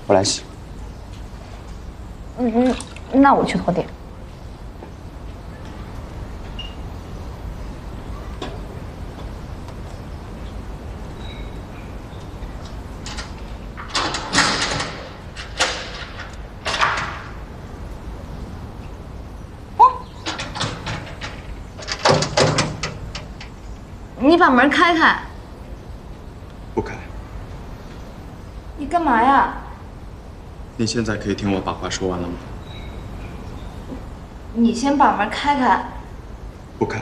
我来洗。那我去拖地。你把门开开。不开。你干嘛呀？你现在可以听我把话说完了吗？你先把门开开。不开。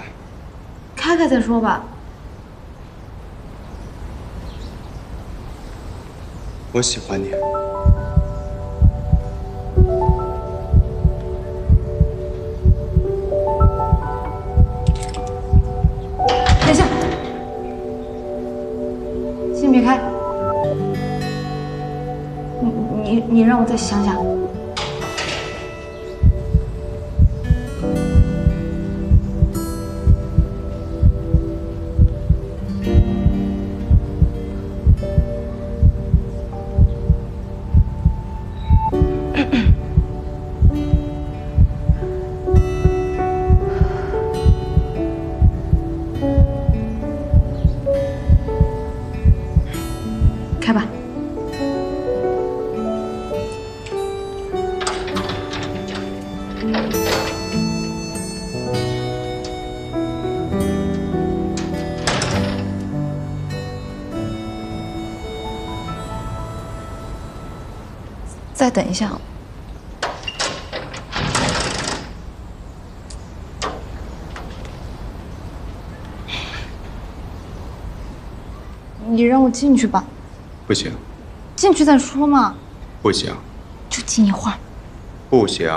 开开再说吧。我喜欢你。等一下，先别开。你让我再想想。开吧。再等一下。你让我进去吧。不行。进去再说嘛。不行。就进一会儿。不行。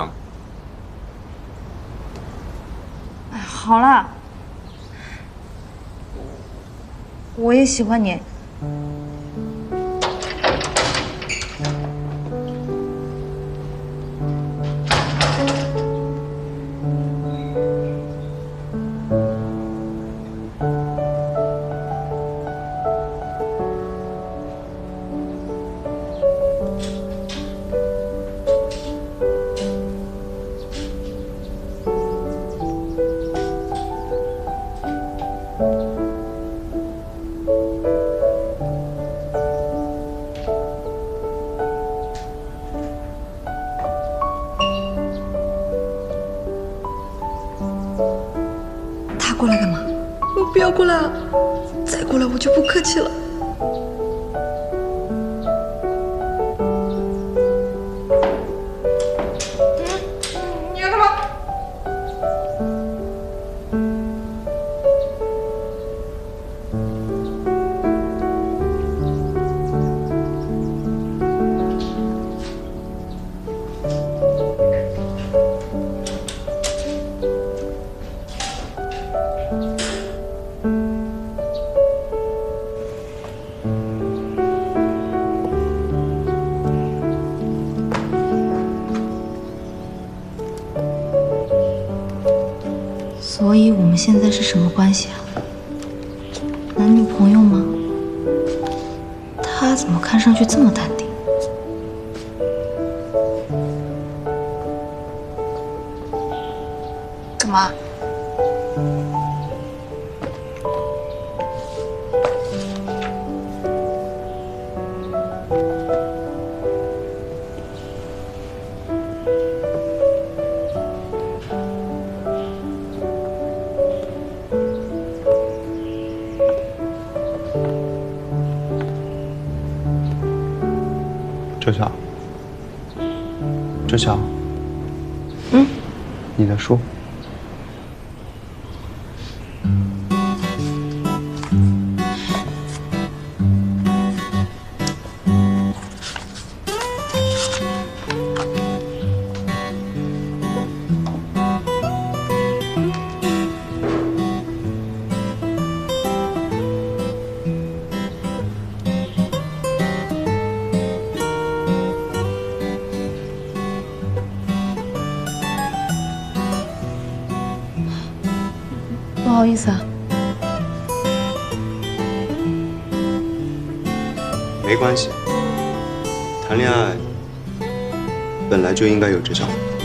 哎，好了。我也喜欢你。他过来干嘛？我不要过来啊！再过来我就不客气了。你要干嘛？所以我们现在是什么关系啊？男女朋友吗？他怎么看上去这么淡定？干嘛？周晓，周晓，你的书。不好意思啊。没关系，谈恋爱本来就应该有这项活动。